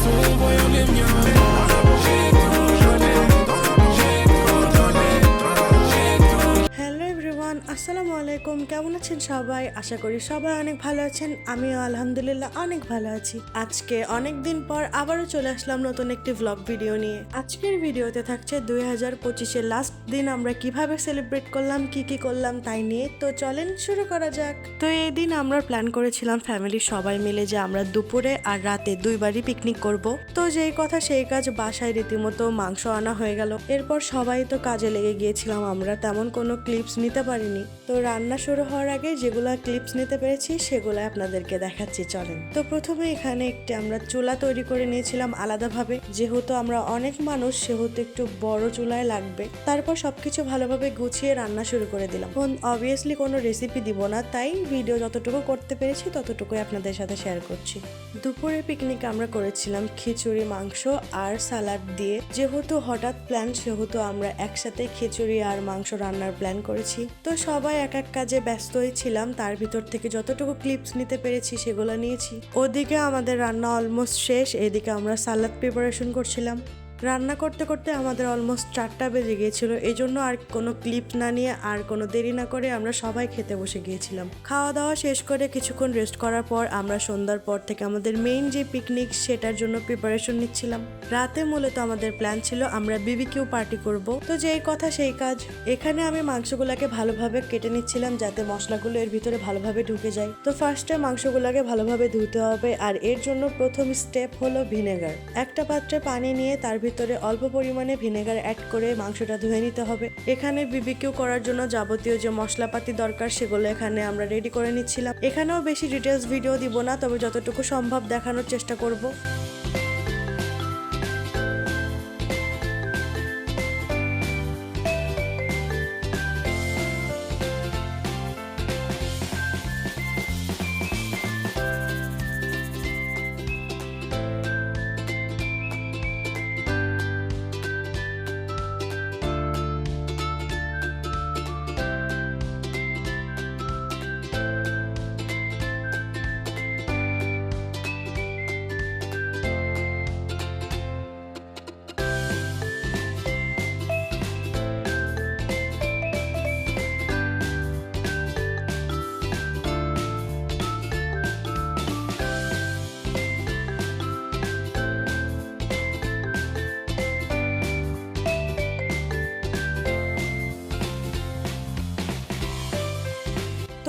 en voyant les miens. J'ai tout donné, j'ai tout donné, j'ai tout. Hello everyone, আসসালামু আলাইকুম। কেমন আছেন সবাই? আশা করি সবাই অনেক ভালো আছেন। আমিও আলহামদুলিল্লাহ অনেক ভালো আছি। আজকে অনেক দিন পর আবারও চলে আসলাম নতুন একটি ভ্লগ ভিডিও নিয়ে। আজকের ভিডিওতে থাকছে 2025-এর লাস্ট দিন আমরা কিভাবে সেলিব্রেট করলাম, কি কি করলাম তাই নিয়ে। তো চলেন শুরু করা যাক। তো এই দিন আমরা প্ল্যান করেছিলাম ফ্যামিলির সবাই মিলে যে আমরা দুপুরে আর রাতে দুইবারই পিকনিক করব। তো যেই কথা সেই কাজ, বাসায় রীতিমতো মাংস আনা হয়ে গেল। এরপর সবাই তো কাজে লেগে গিয়েছিলাম, আমরা তেমন কোনো ক্লিপস নিতে পারিনি। তো রান্না শুরু হওয়ার আগে যেগুলা ক্লিপস নিতে পেরেছি সেগুলো আপনাদেরকে দেখাচ্ছি, চলেন। তো প্রথমে এখানে একটি আমরা চুলা তৈরি করে নিয়েছিলাম আলাদাভাবে, যেহেতু আমরা অনেক মানুষ সেহেতু একটু বড় চুলায় লাগবে। তারপর সবকিছু ভালোভাবে গুছিয়ে রান্না শুরু করে দিলাম। অবভিয়াসলি কোনো রেসিপি দিব না, তাই ভিডিও যতটুকু করতে পেরেছি ততটুকুই আপনাদের সাথে শেয়ার করছি। দুপুরে পিকনিক আমরা করেছিলাম খিচুড়ি, মাংস আর সালাড দিয়ে। যেহেতু হঠাৎ প্ল্যান সেহেতু আমরা একসাথে খিচুড়ি আর মাংস রান্নার প্ল্যান করেছি। তো সবাই এক এক কাজে ব্যস্তই ছিলাম, তার ভিতর থেকে যতটুকু ক্লিপস নিতে পেরেছি সেগুলো নিয়েছি। ওদিকে আমাদের রান্না অলমোস্ট শেষ, এদিকে আমরা সালাদ প্রিপারেশন করছিলাম। রান্না করতে করতে আমাদের অলমোস্ট 4টা বেজে গিয়েছিল, এই জন্য আর কোনো ক্লিপ না নিয়ে আর কোনো দেরি না করে আমরা সবাই খেতে বসে গিয়েছিলাম। খাওয়া দাওয়া শেষ করে কিছুক্ষণ রেস্ট করার পর আমরা সন্ধ্যার পর থেকে আমাদের মেইন যে পিকনিক সেটার জন্য প্রিপারেশন নিচ্ছিলাম। রাতে মূলত আমাদের প্ল্যান ছিল আমরা বিবিকিউ পার্টি করব। তো যেই কথা সেই কাজ, এখানে আমি মাংসগুলোকে ভালোভাবে কেটে নিচ্ছিলাম যাতে মশলাগুলো এর ভিতরে ভালোভাবে ঢুকে যায়। তো ফার্স্টে মাংসগুলোকে ভালোভাবে ধুতে হবে, আর এর জন্য প্রথম স্টেপ হলো ভিনেগার। একটা পাত্রে পানি নিয়ে তার ভিতরে অল্প পরিমাণে ভিনেগার অ্যাড করে মাংসটা ধুয়ে নিতে হবে। এখানে বিবিকিউ করার জন্য যাবতীয় যে মশলাপাতি দরকার সেগুলো এখানে আমরা রেডি করে নিচ্ছিলাম। এখানেও বেশি ডিটেলস ভিডিও দিব না, তবে যতটুকু সম্ভব দেখানোর চেষ্টা করব।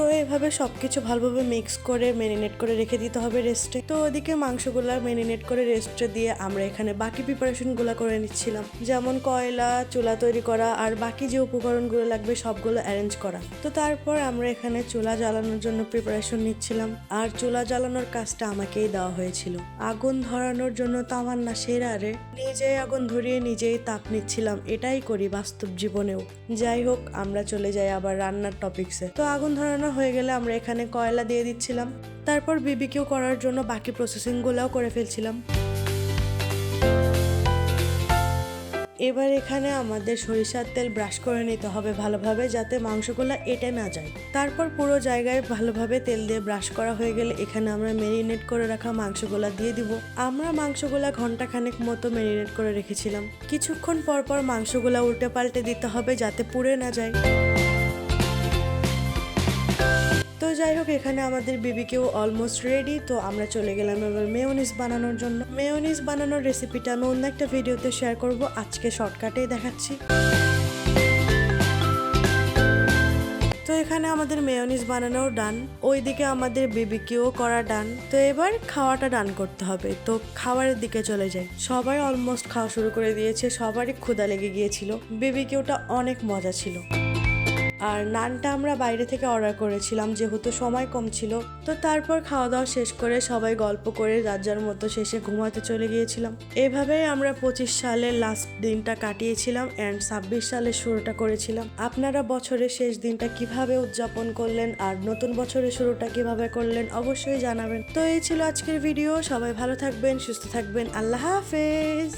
তো এভাবে সবকিছু ভালোভাবে মিক্স করে ম্যারিনেট করে রেখে দিতে হবে রেস্টে। তো ওদিকে মাংসগুলা ম্যারিনেট করে রেস্টে দিয়ে আমরা এখানে বাকি প্রিপারেশনগুলো করে নিচ্ছিলাম, যেমন কয়লা, চুলা তৈরি করা আর বাকি যে উপকরণগুলো লাগবে সবগুলো অ্যারেঞ্জ করা। তো তারপর আমরা এখানে চুলা জ্বালানোর জন্য প্রিপারেশন নিচ্ছিলাম, আর চুলা জ্বালানোর কাজটা আমাকেই দেওয়া হয়েছিল। আগুন ধরানোর জন্য তামান্না সেরারে নিজেই আগুন ধরিয়ে নিজেই তাপ নিচ্ছিলাম, এটাই করি বাস্তব জীবনেও। যাই হোক, আমরা চলে যাই আবার রান্নার টপিকসে। তো আগুন ধরানো হয়ে গেলে আমরা এখানে কয়লা দিয়ে দিচ্ছিলাম, তারপর বিবিকিউ করার জন্য বাকি প্রসেসিংগুলোও করে ফেলছিলাম। এবার এখানে আমাদের সরিষার তেল ব্রাশ করে নিতে হবে ভালোভাবে, যাতে মাংসগুলো এঁটে না যায়। তারপর পুরো জায়গায় ভালোভাবে তেল দিয়ে ব্রাশ করা হয়ে গেলে এখানে আমরা ম্যারিনেট করে রাখা মাংসগুলা দিয়ে দিব। আমরা মাংসগুলা ঘন্টাখানেক মতো ম্যারিনেট করে রেখেছিলাম। কিছুক্ষণ পর পর মাংসগুলা উল্টে পাল্টে দিতে হবে যাতে পুড়ে না যায়। তো যাই হোক, এখানে আমাদের বিবিকিউ অলমোস্ট রেডি। তো আমরা চলে গেলাম এবার মেয়োনিজ বানানোর জন্য। মেয়োনিজ বানানোর রেসিপিটা আমি অন্য একটা ভিডিওতে শেয়ার করব, আজকে শর্টকাটেই দেখাচ্ছি। তো এখানে আমাদের মেয়োনিজ বানানো ডান, ওইদিকে আমাদের বিবিকিউ করা ডান। তো এবার খাওয়াটা ডান করতে হবে। তো খাবারের দিকে চলে যাই। সবাই অলমোস্ট খাওয়া শুরু করে দিয়েছে, সবারই ক্ষুধা লেগে গিয়েছিল। বিবিকিউটা অনেক মজা ছিল। আর নানটা আমরা বাইরে থেকে অর্ডার করেছিলাম যেহেতু সময় কম ছিল। তো তারপর খাওয়া দাওয়া শেষ করে সবাই গল্প করে যার যার মতো শেষে ঘুমাতে চলে গিয়েছিলাম। এভাবেই আমরা 25 সালের লাস্ট দিনটা কাটিয়েছিলাম অ্যান্ড 26 সালের শুরুটা করেছিলাম। আপনারা বছরের শেষ দিনটা কিভাবে উদযাপন করলেন আর নতুন বছরের শুরুটা কিভাবে করলেন অবশ্যই জানাবেন। তো এই ছিল আজকের ভিডিও। সবাই ভালো থাকবেন, সুস্থ থাকবেন। আল্লাহ হাফেজ।